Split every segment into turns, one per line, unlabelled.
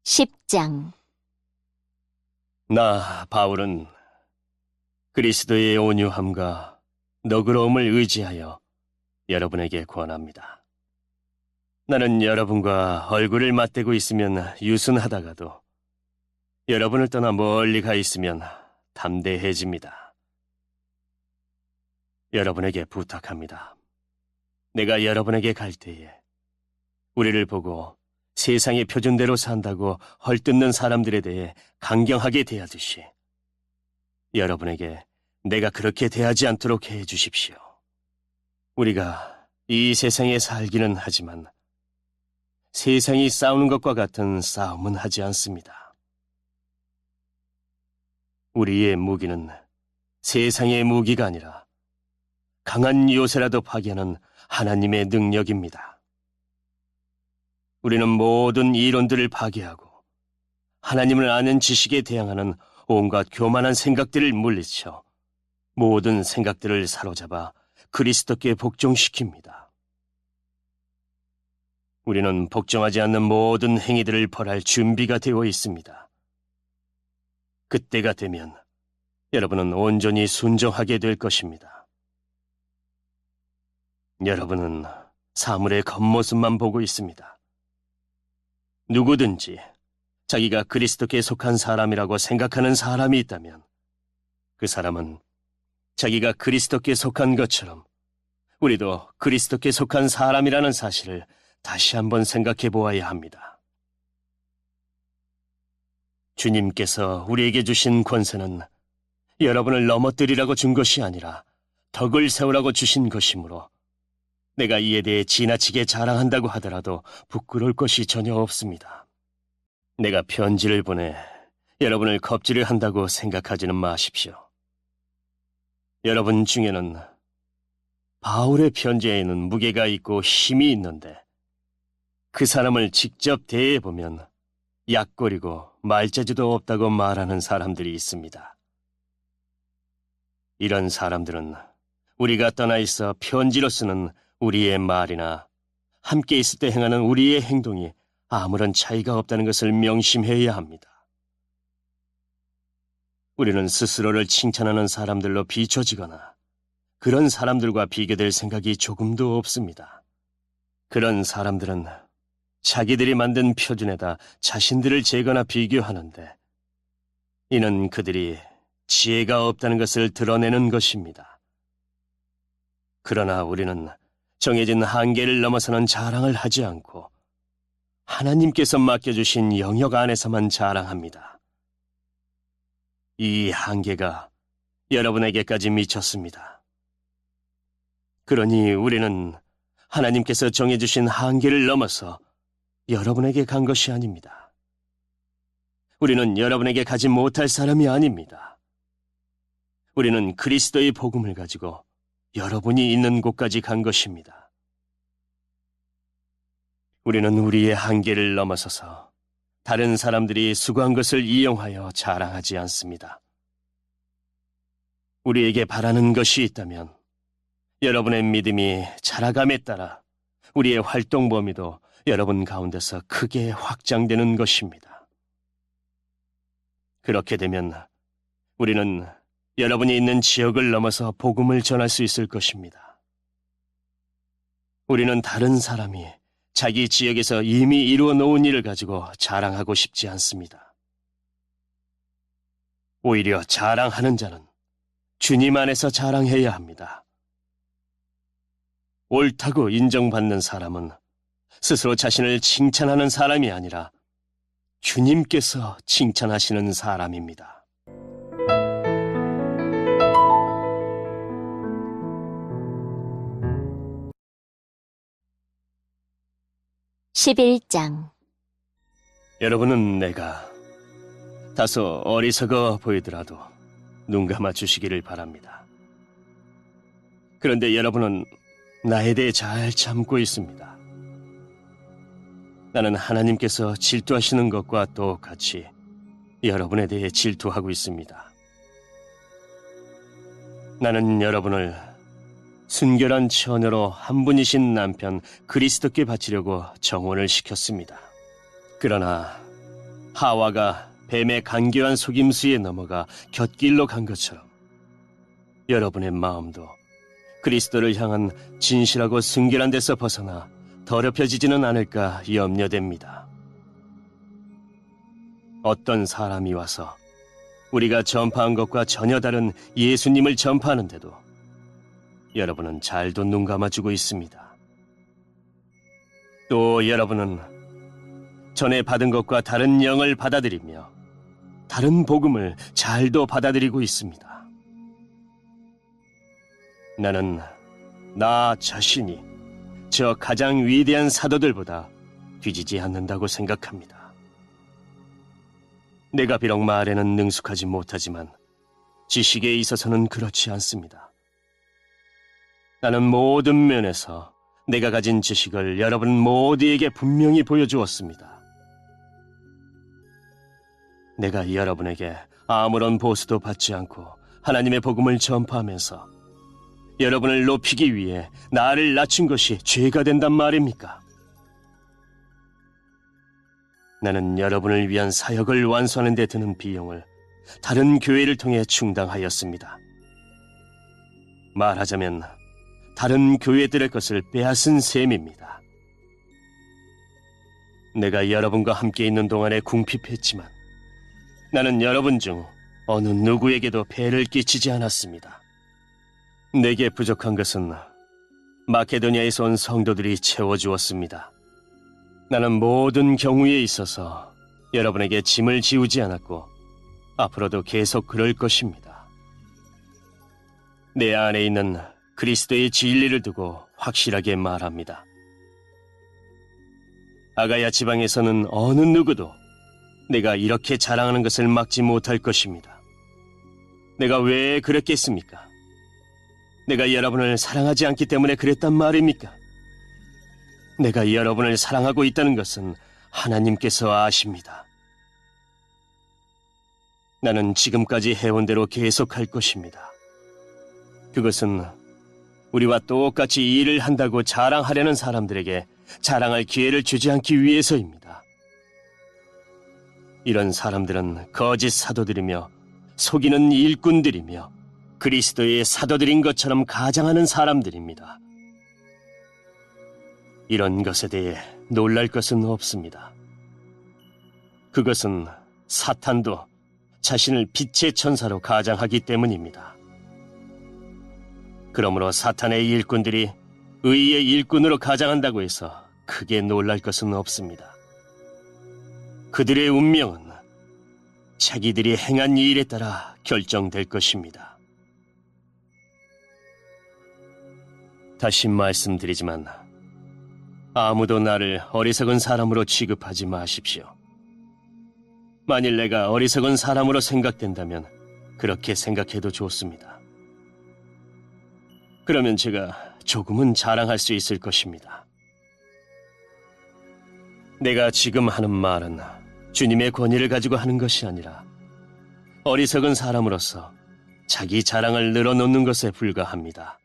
10장.
나 바울은 그리스도의 온유함과 너그러움을 의지하여 여러분에게 권합니다. 나는 여러분과 얼굴을 맞대고 있으면 유순하다가도 여러분을 떠나 멀리 가 있으면 담대해집니다. 여러분에게 부탁합니다. 내가 여러분에게 갈 때에 우리를 보고 세상의 표준대로 산다고 헐뜯는 사람들에 대해 강경하게 대하듯이 여러분에게 내가 그렇게 대하지 않도록 해 주십시오. 우리가 이 세상에 살기는 하지만 세상이 싸우는 것과 같은 싸움은 하지 않습니다. 우리의 무기는 세상의 무기가 아니라 강한 요새라도 파괴하는 하나님의 능력입니다. 우리는 모든 이론들을 파괴하고 하나님을 아는 지식에 대항하는 온갖 교만한 생각들을 물리쳐 모든 생각들을 사로잡아 그리스도께 복종시킵니다. 우리는 복종하지 않는 모든 행위들을 벌할 준비가 되어 있습니다. 그때가 되면 여러분은 온전히 순종하게 될 것입니다. 여러분은 사물의 겉모습만 보고 있습니다. 누구든지 자기가 그리스도께 속한 사람이라고 생각하는 사람이 있다면 그 사람은 자기가 그리스도께 속한 것처럼 우리도 그리스도께 속한 사람이라는 사실을 다시 한번 생각해 보아야 합니다. 주님께서 우리에게 주신 권세는 여러분을 넘어뜨리라고 준 것이 아니라 덕을 세우라고 주신 것이므로 내가 이에 대해 지나치게 자랑한다고 하더라도 부끄러울 것이 전혀 없습니다. 내가 편지를 보내 여러분을 겁질을 한다고 생각하지는 마십시오. 여러분 중에는 바울의 편지에는 무게가 있고 힘이 있는데 그 사람을 직접 대해보면 약골이고 말재주도 없다고 말하는 사람들이 있습니다. 이런 사람들은 우리가 떠나 있어 편지로 쓰는 우리의 말이나 함께 있을 때 행하는 우리의 행동이 아무런 차이가 없다는 것을 명심해야 합니다. 우리는 스스로를 칭찬하는 사람들로 비춰지거나 그런 사람들과 비교될 생각이 조금도 없습니다. 그런 사람들은 자기들이 만든 표준에다 자신들을 재거나 비교하는데 이는 그들이 지혜가 없다는 것을 드러내는 것입니다. 그러나 우리는 정해진 한계를 넘어서는 자랑을 하지 않고 하나님께서 맡겨주신 영역 안에서만 자랑합니다. 이 한계가 여러분에게까지 미쳤습니다. 그러니 우리는 하나님께서 정해주신 한계를 넘어서 여러분에게 간 것이 아닙니다. 우리는 여러분에게 가지 못할 사람이 아닙니다. 우리는 그리스도의 복음을 가지고 여러분이 있는 곳까지 간 것입니다. 우리는 우리의 한계를 넘어서서 다른 사람들이 수고한 것을 이용하여 자랑하지 않습니다. 우리에게 바라는 것이 있다면 여러분의 믿음이 자라감에 따라 우리의 활동 범위도 여러분 가운데서 크게 확장되는 것입니다. 그렇게 되면 우리는 여러분이 있는 지역을 넘어서 복음을 전할 수 있을 것입니다. 우리는 다른 사람이 자기 지역에서 이미 이루어 놓은 일을 가지고 자랑하고 싶지 않습니다. 오히려 자랑하는 자는 주님 안에서 자랑해야 합니다. 옳다고 인정받는 사람은 스스로 자신을 칭찬하는 사람이 아니라 주님께서 칭찬하시는 사람입니다.
11장.
여러분은 내가 다소 어리석어 보이더라도 눈 감아 주시기를 바랍니다. 그런데 여러분은 나에 대해 잘 참고 있습니다. 나는 하나님께서 질투하시는 것과 똑같이 여러분에 대해 질투하고 있습니다. 나는 여러분을 순결한 처녀로 한 분이신 남편 그리스도께 바치려고 정혼을 시켰습니다. 그러나 하와가 뱀의 간교한 속임수에 넘어가 곁길로 간 것처럼 여러분의 마음도 그리스도를 향한 진실하고 순결한 데서 벗어나 더럽혀지지는 않을까 염려됩니다. 어떤 사람이 와서 우리가 전파한 것과 전혀 다른 예수님을 전파하는데도 여러분은 잘도 눈 감아주고 있습니다. 또 여러분은 전에 받은 것과 다른 영을 받아들이며 다른 복음을 잘도 받아들이고 있습니다. 나는 나 자신이 저 가장 위대한 사도들보다 뒤지지 않는다고 생각합니다. 내가 비록 말에는 능숙하지 못하지만 지식에 있어서는 그렇지 않습니다. 나는 모든 면에서 내가 가진 지식을 여러분 모두에게 분명히 보여주었습니다. 내가 여러분에게 아무런 보수도 받지 않고 하나님의 복음을 전파하면서 여러분을 높이기 위해 나를 낮춘 것이 죄가 된단 말입니까? 나는 여러분을 위한 사역을 완수하는 데 드는 비용을 다른 교회를 통해 충당하였습니다. 말하자면 다른 교회들의 것을 빼앗은 셈입니다. 내가 여러분과 함께 있는 동안에 궁핍했지만 나는 여러분 중 어느 누구에게도 폐를 끼치지 않았습니다. 내게 부족한 것은 마케도니아에서 온 성도들이 채워주었습니다. 나는 모든 경우에 있어서 여러분에게 짐을 지우지 않았고 앞으로도 계속 그럴 것입니다. 내 안에 있는 그리스도의 진리를 두고 확실하게 말합니다. 아가야 지방에서는 어느 누구도 내가 이렇게 자랑하는 것을 막지 못할 것입니다. 내가 왜 그랬겠습니까? 내가 여러분을 사랑하지 않기 때문에 그랬단 말입니까? 내가 여러분을 사랑하고 있다는 것은 하나님께서 아십니다. 나는 지금까지 해온 대로 계속할 것입니다. 그것은 우리와 똑같이 일을 한다고 자랑하려는 사람들에게 자랑할 기회를 주지 않기 위해서입니다. 이런 사람들은 거짓 사도들이며 속이는 일꾼들이며 그리스도의 사도들인 것처럼 가장하는 사람들입니다. 이런 것에 대해 놀랄 것은 없습니다. 그것은 사탄도 자신을 빛의 천사로 가장하기 때문입니다. 그러므로 사탄의 일꾼들이 의의 일꾼으로 가장한다고 해서 크게 놀랄 것은 없습니다. 그들의 운명은 자기들이 행한 일에 따라 결정될 것입니다. 다시 말씀드리지만 아무도 나를 어리석은 사람으로 취급하지 마십시오. 만일 내가 어리석은 사람으로 생각된다면 그렇게 생각해도 좋습니다. 그러면 제가 조금은 자랑할 수 있을 것입니다. 내가 지금 하는 말은 주님의 권위를 가지고 하는 것이 아니라 어리석은 사람으로서 자기 자랑을 늘어놓는 것에 불과합니다.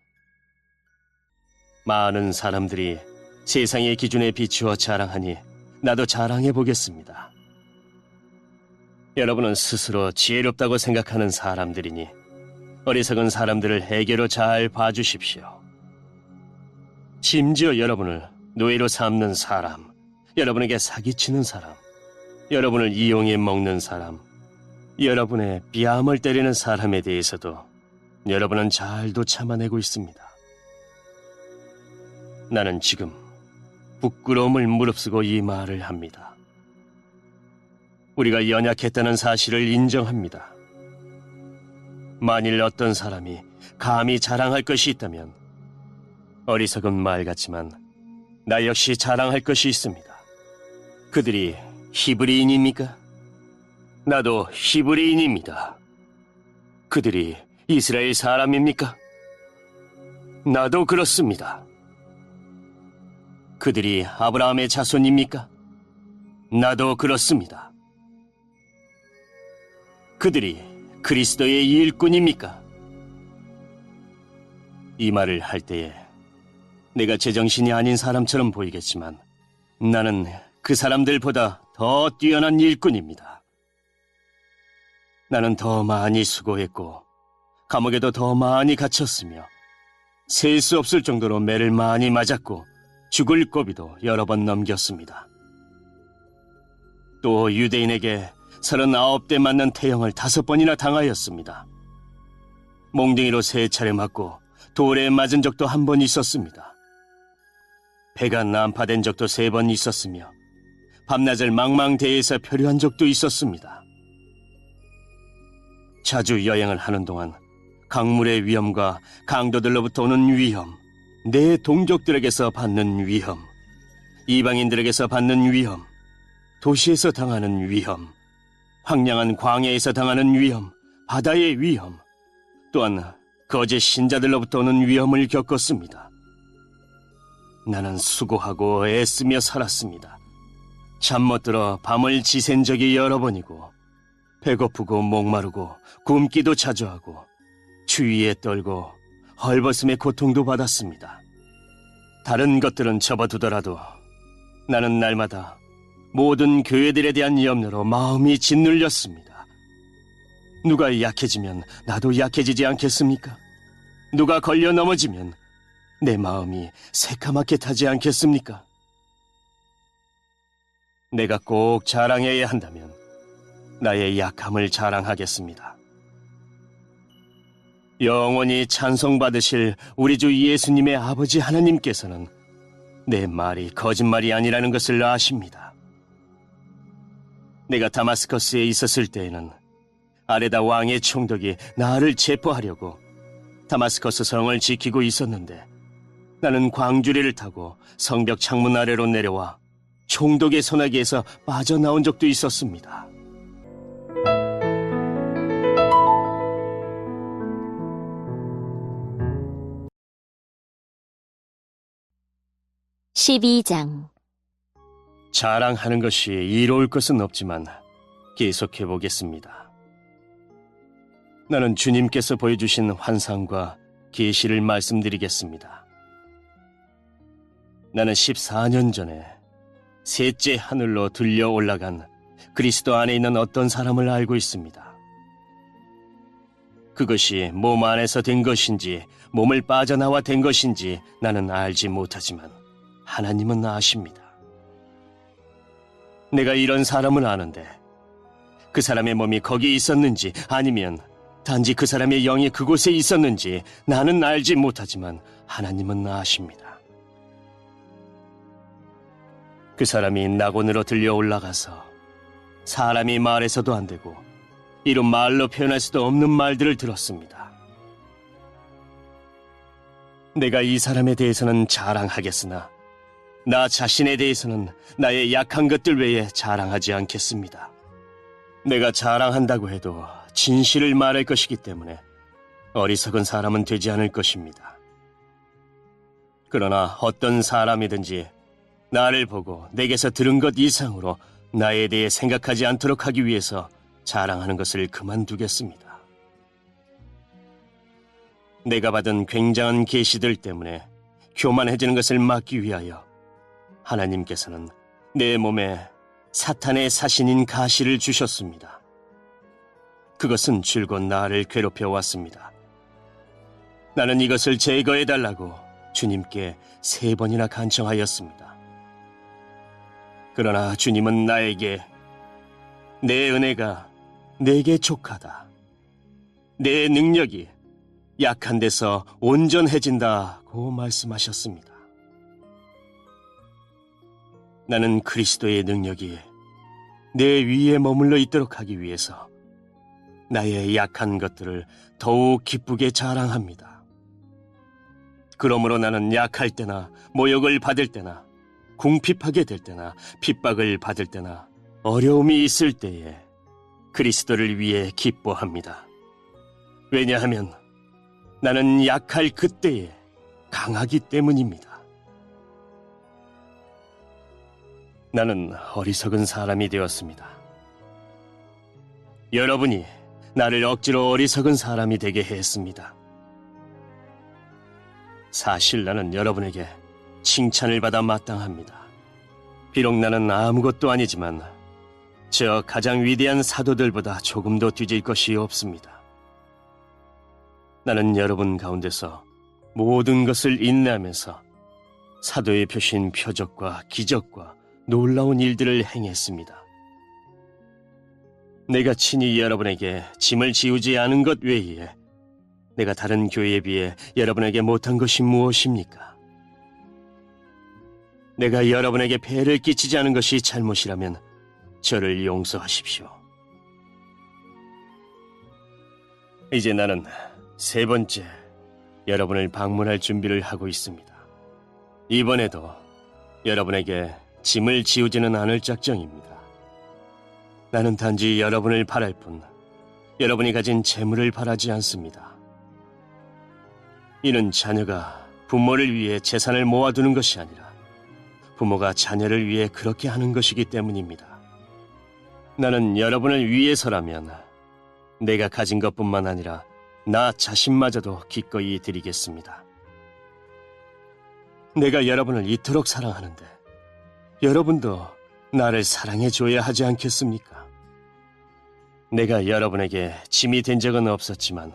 많은 사람들이 세상의 기준에 비추어 자랑하니 나도 자랑해 보겠습니다. 여러분은 스스로 지혜롭다고 생각하는 사람들이니 어리석은 사람들을 해결로 잘 봐주십시오. 심지어 여러분을 노예로 삼는 사람, 여러분에게 사기치는 사람, 여러분을 이용해 먹는 사람, 여러분의 뺨을 때리는 사람에 대해서도 여러분은 잘도 참아내고 있습니다. 나는 지금 부끄러움을 무릅쓰고 이 말을 합니다. 우리가 연약했다는 사실을 인정합니다. 만일 어떤 사람이 감히 자랑할 것이 있다면 어리석은 말 같지만 나 역시 자랑할 것이 있습니다. 그들이 히브리인입니까? 나도 히브리인입니다. 그들이 이스라엘 사람입니까? 나도 그렇습니다. 그들이 아브라함의 자손입니까? 나도 그렇습니다. 그들이 그리스도의 일꾼입니까? 이 말을 할 때에 내가 제정신이 아닌 사람처럼 보이겠지만 나는 그 사람들보다 더 뛰어난 일꾼입니다. 나는 더 많이 수고했고 감옥에도 더 많이 갇혔으며 셀 수 없을 정도로 매를 많이 맞았고 죽을 고비도 여러 번 넘겼습니다. 또 유대인에게 39대 맞는 태형을 5번이나 당하였습니다. 몽둥이로 3차례 맞고 돌에 맞은 적도 1번 있었습니다. 배가 난파된 적도 3번 있었으며 밤낮을 망망대해에서 표류한 적도 있었습니다. 자주 여행을 하는 동안 강물의 위험과 강도들로부터 오는 위험, 내 동족들에게서 받는 위험, 이방인들에게서 받는 위험, 도시에서 당하는 위험, 황량한 광야에서 당하는 위험, 바다의 위험, 또한 거짓 신자들로부터 오는 위험을 겪었습니다. 나는 수고하고 애쓰며 살았습니다. 잠 못 들어 밤을 지샌 적이 여러 번이고 배고프고 목마르고 굶기도 자주 하고 추위에 떨고 헐벗음의 고통도 받았습니다. 다른 것들은 접어두더라도 나는 날마다 모든 교회들에 대한 염려로 마음이 짓눌렸습니다. 누가 약해지면 나도 약해지지 않겠습니까? 누가 걸려 넘어지면 내 마음이 새카맣게 타지 않겠습니까? 내가 꼭 자랑해야 한다면 나의 약함을 자랑하겠습니다. 영원히 찬송받으실 우리 주 예수님의 아버지 하나님께서는 내 말이 거짓말이 아니라는 것을 아십니다. 내가 다마스커스에 있었을 때에는 아레다 왕의 총독이 나를 체포하려고 다마스커스 성을 지키고 있었는데 나는 광주리를 타고 성벽 창문 아래로 내려와 총독의 소나기에서 빠져나온 적도 있었습니다.
(12장)
자랑하는 것이 이로울 것은 없지만 계속해 보겠습니다. 나는 주님께서 보여주신 환상과 계시를 말씀드리겠습니다. 나는 14년 전에 셋째 하늘로 들려 올라간 그리스도 안에 있는 어떤 사람을 알고 있습니다. 그것이 몸 안에서 된 것인지 몸을 빠져나와 된 것인지 나는 알지 못하지만 하나님은 아십니다. 내가 이런 사람을 아는데 그 사람의 몸이 거기 있었는지 아니면 단지 그 사람의 영이 그곳에 있었는지 나는 알지 못하지만 하나님은 아십니다. 그 사람이 낙원으로 들려 올라가서 사람이 말해서도 안 되고 이루 말로 표현할 수도 없는 말들을 들었습니다. 내가 이 사람에 대해서는 자랑하겠으나 나 자신에 대해서는 나의 약한 것들 외에 자랑하지 않겠습니다. 내가 자랑한다고 해도 진실을 말할 것이기 때문에 어리석은 사람은 되지 않을 것입니다. 그러나 어떤 사람이든지 나를 보고 내게서 들은 것 이상으로 나에 대해 생각하지 않도록 하기 위해서 자랑하는 것을 그만두겠습니다. 내가 받은 굉장한 계시들 때문에 교만해지는 것을 막기 위하여 하나님께서는 내 몸에 사탄의 사신인 가시를 주셨습니다. 그것은 줄곧 나를 괴롭혀 왔습니다. 나는 이것을 제거해달라고 주님께 3번이나 간청하였습니다. 그러나 주님은 나에게 내 은혜가 내게 족하다. 내 능력이 약한 데서 온전해진다고 말씀하셨습니다. 나는 그리스도의 능력이 내 위에 머물러 있도록 하기 위해서 나의 약한 것들을 더욱 기쁘게 자랑합니다. 그러므로 나는 약할 때나 모욕을 받을 때나 궁핍하게 될 때나 핍박을 받을 때나 어려움이 있을 때에 그리스도를 위해 기뻐합니다. 왜냐하면 나는 약할 그때에 강하기 때문입니다. 나는 어리석은 사람이 되었습니다. 여러분이 나를 억지로 어리석은 사람이 되게 했습니다. 사실 나는 여러분에게 칭찬을 받아 마땅합니다. 비록 나는 아무것도 아니지만 저 가장 위대한 사도들보다 조금도 뒤질 것이 없습니다. 나는 여러분 가운데서 모든 것을 인내하면서 사도의 표신 표적과 기적과 놀라운 일들을 행했습니다. 내가 친히 여러분에게 짐을 지우지 않은 것 외에 내가 다른 교회에 비해 여러분에게 못한 것이 무엇입니까? 내가 여러분에게 폐를 끼치지 않은 것이 잘못이라면 저를 용서하십시오. 이제 나는 세 번째 여러분을 방문할 준비를 하고 있습니다. 이번에도 여러분에게 짐을 지우지는 않을 작정입니다. 나는 단지 여러분을 바랄 뿐 여러분이 가진 재물을 바라지 않습니다. 이는 자녀가 부모를 위해 재산을 모아두는 것이 아니라 부모가 자녀를 위해 그렇게 하는 것이기 때문입니다. 나는 여러분을 위해서라면 내가 가진 것뿐만 아니라 나 자신마저도 기꺼이 드리겠습니다. 내가 여러분을 이토록 사랑하는데 여러분도 나를 사랑해줘야 하지 않겠습니까? 내가 여러분에게 짐이 된 적은 없었지만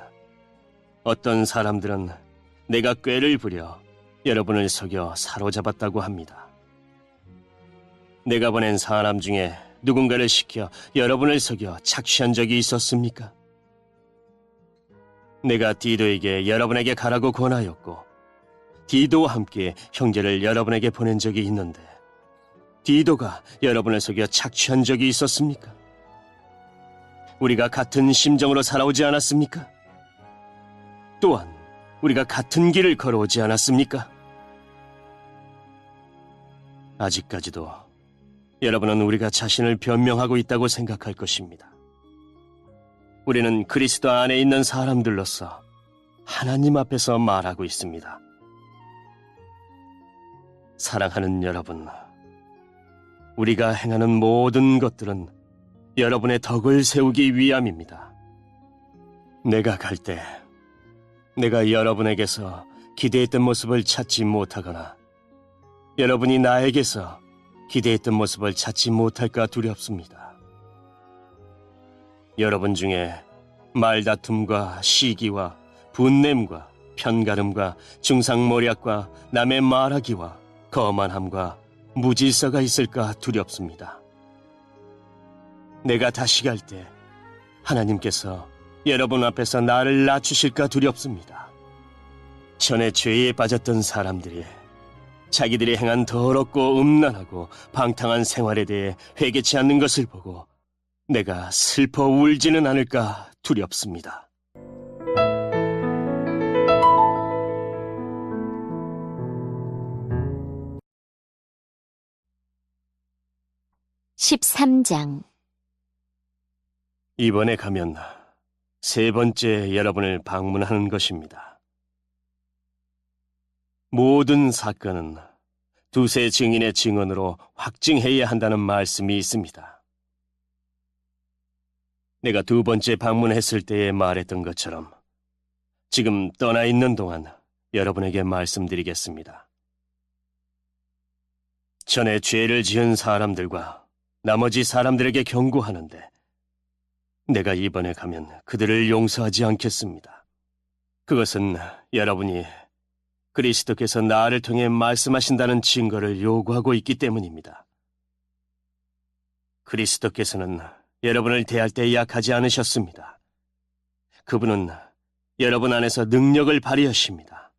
어떤 사람들은 내가 꾀를 부려 여러분을 속여 사로잡았다고 합니다. 내가 보낸 사람 중에 누군가를 시켜 여러분을 속여 착취한 적이 있었습니까? 내가 디도에게 여러분에게 가라고 권하였고 디도와 함께 형제를 여러분에게 보낸 적이 있는데 디도가 여러분을 속여 착취한 적이 있었습니까? 우리가 같은 심정으로 살아오지 않았습니까? 또한 우리가 같은 길을 걸어오지 않았습니까? 아직까지도 여러분은 우리가 자신을 변명하고 있다고 생각할 것입니다. 우리는 그리스도 안에 있는 사람들로서 하나님 앞에서 말하고 있습니다. 사랑하는 여러분, 우리가 행하는 모든 것들은 여러분의 덕을 세우기 위함입니다. 내가 갈 때 내가 여러분에게서 기대했던 모습을 찾지 못하거나 여러분이 나에게서 기대했던 모습을 찾지 못할까 두렵습니다. 여러분 중에 말다툼과 시기와 분냄과 편가름과 중상모략과 남의 말하기와 거만함과 무질서가 있을까 두렵습니다. 내가 다시 갈 때 하나님께서 여러분 앞에서 나를 낮추실까 두렵습니다. 전에 죄에 빠졌던 사람들이 자기들이 행한 더럽고 음란하고 방탕한 생활에 대해 회개치 않는 것을 보고 내가 슬퍼 울지는 않을까 두렵습니다.
(13장)
이번에 가면 세 번째 여러분을 방문하는 것입니다. 모든 사건은 두세 증인의 증언으로 확증해야 한다는 말씀이 있습니다. 내가 두 번째 방문했을 때에 말했던 것처럼 지금 떠나 있는 동안 여러분에게 말씀드리겠습니다. 전에 죄를 지은 사람들과 나머지 사람들에게 경고하는데 내가 이번에 가면 그들을 용서하지 않겠습니다. 그것은 여러분이 그리스도께서 나를 통해 말씀하신다는 증거를 요구하고 있기 때문입니다. 그리스도께서는 여러분을 대할 때 약하지 않으셨습니다. 그분은 여러분 안에서 능력을 발휘하십니다.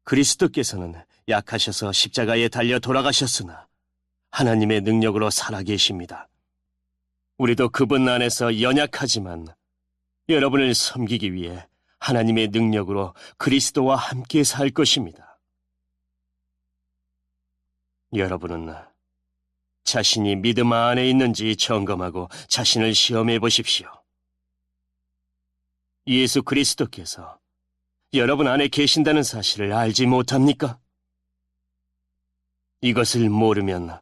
그리스도께서는 약하셔서 십자가에 달려 돌아가셨으나 하나님의 능력으로 살아계십니다. 우리도 그분 안에서 연약하지만 여러분을 섬기기 위해 하나님의 능력으로 그리스도와 함께 살 것입니다. 여러분은 자신이 믿음 안에 있는지 점검하고 자신을 시험해 보십시오. 예수 그리스도께서 여러분 안에 계신다는 사실을 알지 못합니까? 이것을 모르면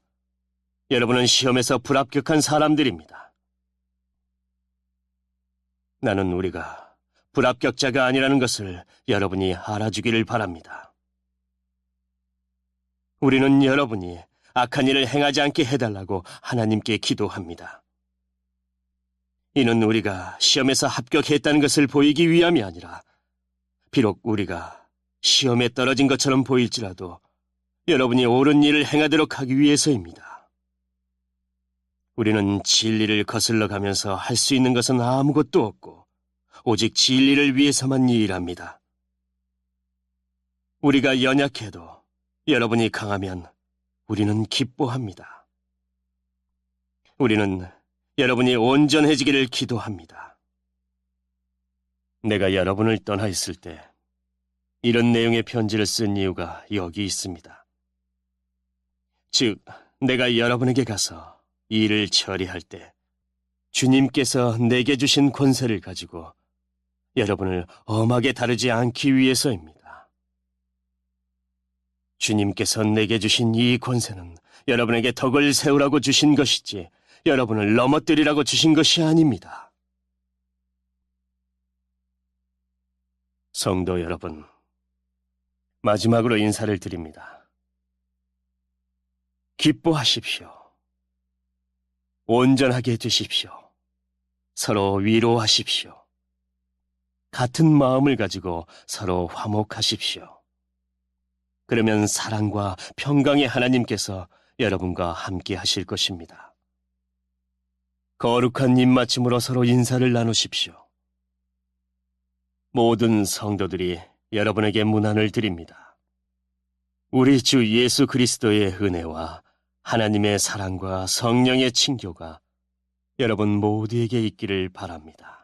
여러분은 시험에서 불합격한 사람들입니다. 나는 우리가 불합격자가 아니라는 것을 여러분이 알아주기를 바랍니다. 우리는 여러분이 악한 일을 행하지 않게 해달라고 하나님께 기도합니다. 이는 우리가 시험에서 합격했다는 것을 보이기 위함이 아니라 비록 우리가 시험에 떨어진 것처럼 보일지라도 여러분이 옳은 일을 행하도록 하기 위해서입니다. 우리는 진리를 거슬러 가면서 할 수 있는 것은 아무것도 없고 오직 진리를 위해서만 일합니다. 우리가 연약해도 여러분이 강하면 우리는 기뻐합니다. 우리는 여러분이 온전해지기를 기도합니다. 내가 여러분을 떠나 있을 때 이런 내용의 편지를 쓴 이유가 여기 있습니다. 즉, 내가 여러분에게 가서 이 일을 처리할 때 주님께서 내게 주신 권세를 가지고 여러분을 엄하게 다루지 않기 위해서입니다. 주님께서 내게 주신 이 권세는 여러분에게 덕을 세우라고 주신 것이지 여러분을 넘어뜨리라고 주신 것이 아닙니다. 성도 여러분, 마지막으로 인사를 드립니다. 기뻐하십시오. 온전하게 되십시오. 서로 위로하십시오. 같은 마음을 가지고 서로 화목하십시오. 그러면 사랑과 평강의 하나님께서 여러분과 함께 하실 것입니다. 거룩한 입맞춤으로 서로 인사를 나누십시오. 모든 성도들이 여러분에게 문안을 드립니다. 우리 주 예수 그리스도의 은혜와 하나님의 사랑과 성령의 친교가 여러분 모두에게 있기를 바랍니다.